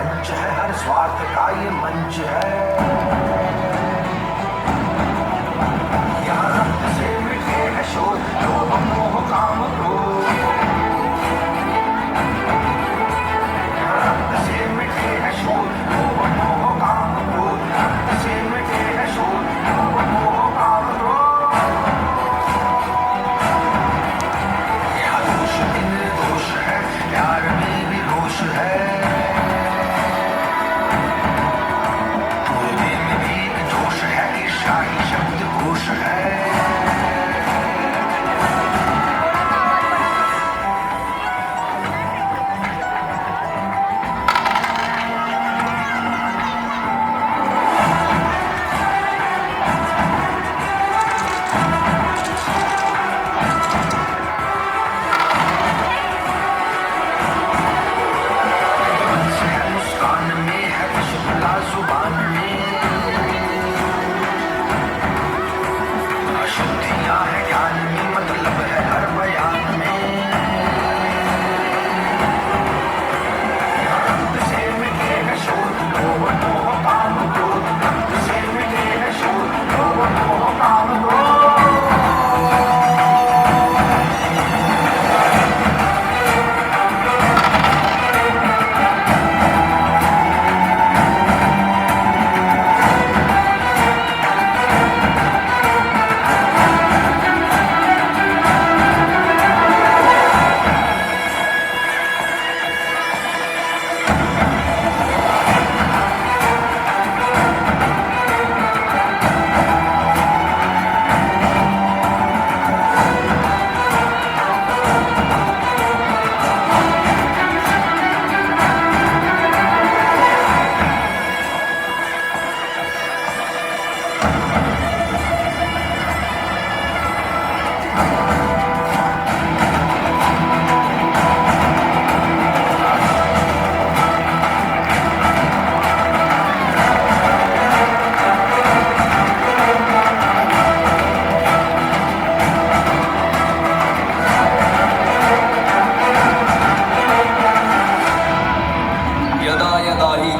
पंच है, हर स्वार्थ का ये मंच है। यहाँ रक्त से मिटे है शोर, लोभ मोह काम क्रोध। यहाँ रक्त से मिटे है शोर, लोभ मोह काम क्रोध। रक्त से मिटे है शोर, लोभ मोह काम क्रोध। यहाँ दोष भी निर्दोष है, प्यार में भी रोष है।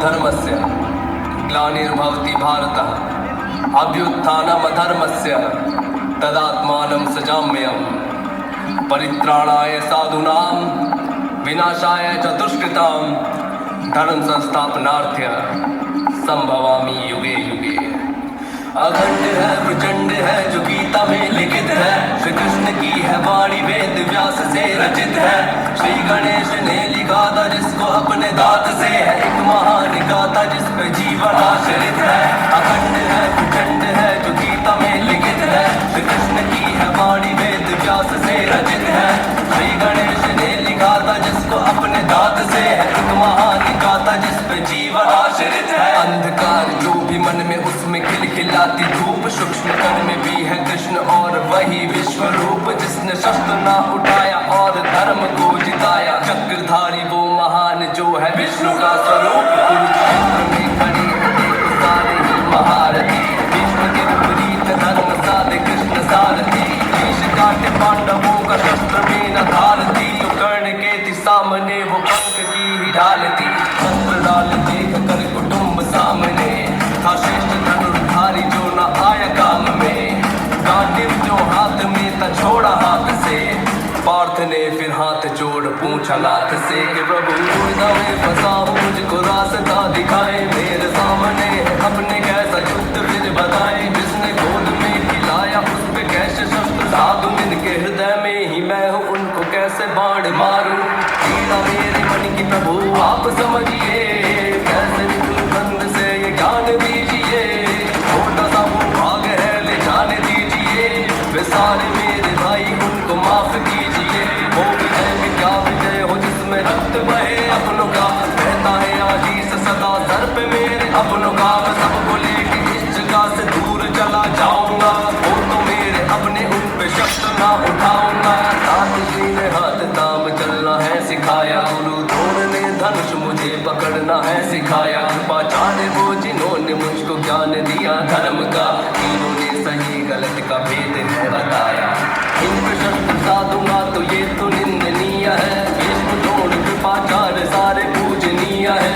धर्मस्य ग्लानिर्भवति भारतः अभ्युत्थानमधर्मस्य तदात्मानं सजाम्यहम् परित्राणाय साधूनां विनाशाय च दुष्कृतां धर्म संस्थापनार्थ्य संभवामि युगे युगे। अखंड है प्रचंड है जो गीता में लिखित है, श्री कृष्ण की है वाणी वेद व्यास से रचित है। श्री गणेश ने लिखा था जिसको अपने दांत से है, एक महान गाथा जिस पे जीवन आश्रित है। अखंड है प्रचंड है जो गीता में लिखित है, श्री कृष्ण की है वाणी वेद व्यास से रचित है। श्री गणेश ने लिखा था जिसको अपने दांत से है, एक महान गाथा जिस पे जीवन आश्रित है। अंधकार जो भी मन में उसमें खिलखिलाती धूप, सूक्ष्म कण में भी है कृष्ण और वही विश्व रूप, जिसने शस्त्र ना उठाया और धर्म को जिताया। चक्रधारी वो महान जो है विष्णु का स्वरूप, कुरुक्षेत्र में खड़ी है देखो सारे ही महारथी, भीष्म के विपरीत धर्म साधे कृष्ण सारथी। शीश काटे पांडवों का शस्त्र में न धार थी, तो कर्ण के थी सामने वो पंख की ही ढाल थी। शस्त्र डाल देख कर कुटुंब सामने था श्रेष्ठ धनुर्धारी जो न आया काम में। गांडीव जो हाथ में था छोड़ा हाथ से, पार्थ ने फिर हाथ जोड़ पूछा नाथ से कि प्रभु दुविधा में फंसा हूँ मुझको रास्ता दिखाए, मेरे सामने है अपने कैसा युद्ध फिर बताए। जिसने गोद में खिलाया उस पे कैसे शस्त्र साधु, इनके हृदय में ही मैं हूँ उनको कैसे बाण मारूं। पीड़ा मेरे मन की प्रभु आप समझिए, कैसे निकलूं बंद से ये ज्ञान दीजिए। छोटा सा वो भाग है ले जाने दीजिए, वे सारे मेरे भाई उनको माफ कीजिए। वो विजय हो जिसमें रक्त बहे अपनों का, कहता है आशीष सदा सर पे मेरे अपनों का। मैं सबको लेके इस जगह से दूर चला जाऊंगा, वो तो मेरे अपने उन पे शस्त्र ना उठाऊंगा। साथ जी ने हाथ ताम चलना है सिखाया, गुरु द्रोण ने धनुष मुझे पकड़ना है सिखाया। कृपाचार्य वो जिन्होंने मुझको ज्ञान दिया धर्म का, तीनों ने सही गलत का भेद है बताया। इनको शस्त्र साधूंगा तो ये तो निंदनीय है, भीष्म द्रोण कृपाचार्य सारे पूजनीय है।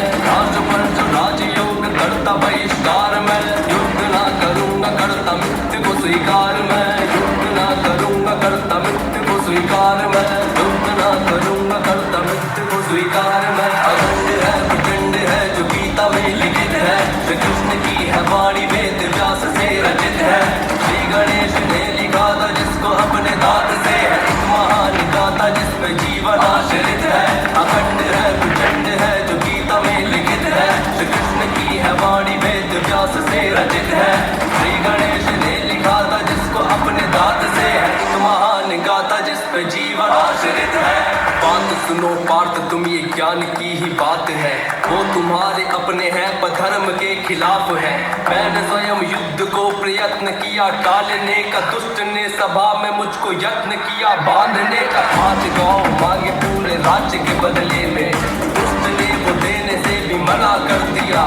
धर्म अखंड है, प्रचंड है, जो गीता में लिखित है। श्री कृष्ण की है वाणी, वेद व्यास से रचित है। श्री गणेश ने लिखा था जिसको अपने दांत से है, एक महान गाथा जिस पे जीवन आश्रित है। अखंड है, प्रचंड है, जो गीता में लिखित है। श्री कृष्ण की है वाणी, वेद व्यास से रचित है। श्री गणेश ने लिखा था जिसको अपने दांत से है, एक महान गाथा जिस पे जीवन आश्रित है। बात सुनो पार्थ, तुम ये ज्ञान की ही बात है। वो तुम्हारे अपने हैं पर धर्म के खिलाफ है। मैंने स्वयं युद्ध को प्रयत्न किया टालने का, दुष्ट ने सभा में मुझको यत्न किया बांधने का। 5 गांव मांगे पूरे राज्य के बदले में, दुष्ट ने वो देने से भी मना कर दिया।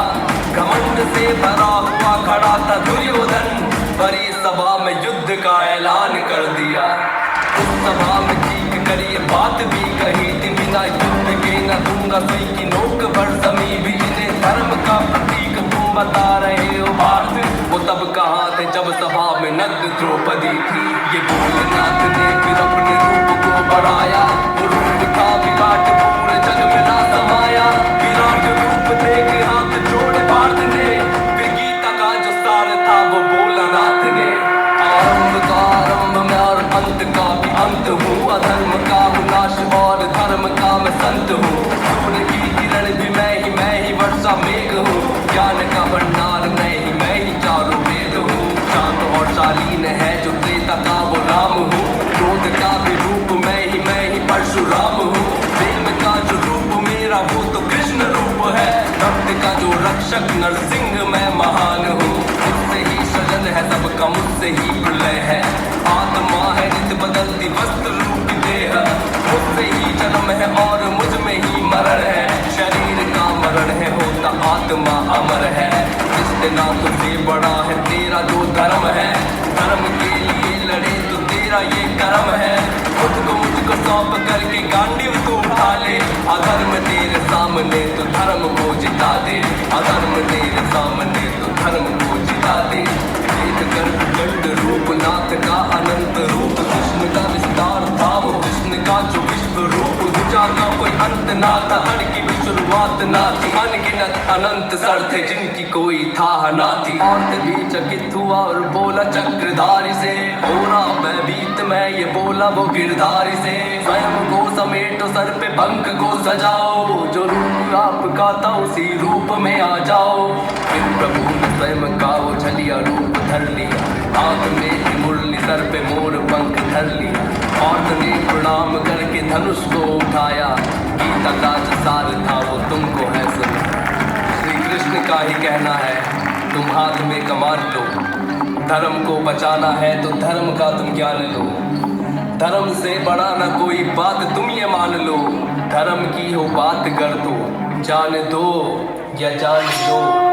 घमंड से भरा हुआ खड़ा था दुर्योधन, बड़ी सभा में युद्ध का ऐलान कर दिया। उस सभा में ठीक करिए बात भी कही थी, बिना युद्ध के न दूंगा सुई की नोक पर जमी भी। इन्हें धर्म का प्रतीक तुम बता रहे हो भारत, वो तब कहाँ थे जब सभा में नग्न द्रौपदी थी। ये भोलेनाथ ने फिर अपने रूप को बढ़ाया, वो रूप था विराट, पूरे जग में ना समाया। विराट रूप देख हाथ जोड़े भारत ने, फिर गीता का जो सार था वो बोला नाथ ने। आरंभ का आरंभ में और अंत का भी अंत हूँ, अधर्म का हूँ नाश और धर्म का मैं संत हूँ। सूर्य की किरण भी मैं ही वर्षा मेघ हूँ। ज्ञान का भंडार मैं ही चारों वेद हूँ। शांत और शालीन है जो त्रेता का वो राम हूँ। क्रोध का भी रूप मैं ही परशुराम हूँ। प्रेम का जो रूप मेरा वो तो कृष्ण रूप है। भक्त का जो रक्षक नरसिंह मैं महान हूँ। मुझसे ही सजन है सबका, मुझसे ही प्रलय है। आत्मा है नित बदलती वस्त्र रूप देह, मुझसे ही जन्म है और मुझ में ही मरण है। शरीर का मरण है, होता आत्मा अमर है। जिससे ना तुझसे बड़ा है तेरा जो धर्म है, धर्म के लिए लड़े तो तेरा ये कर्म है। खुद को मुझको सौंप करके गांडीव तू उठा ले, अधर्म तेरे सामने तो धर्म को जिता दे। अधर्म तेरे सामने तो धर्म को जिता दे। देख कर प्रचंड रूप नाथ का अनंत रूप, कृष्ण का विस्तार था वो कृष्ण का जो विश्व रूप। भुजा का कोई अंत ना था, हर की भी शुरुआत ना थी। अनगिनत अनंत सर थे जिनकी कोई था ना थी। और भी चकित हुआ और बोला चक्रधारी से, हो रहा भयभीत मैं ये बोला वो गिरधारी से। स्वयं को समेटो सर पे पंख को सजाओ, जो रूप आपका था उसी रूप में आ जाओ। फिर प्रभु ने स्वयं का वो छलिया रूप धर लिया, हाथ में ही मुरली सर पे मोर पंख धर लिया। और ने प्रणाम करके धनुष को उठाया, गीता का जो सार था वो तुमको है सुना। श्री कृष्ण का ही कहना है तुम हाथ में कमान लो, धर्म को बचाना है तो धर्म का तुम ज्ञान लो। धर्म से बड़ा ना कोई बात तुम ये मान लो, धर्म की हो बात कर दो, जान दो या जान दो।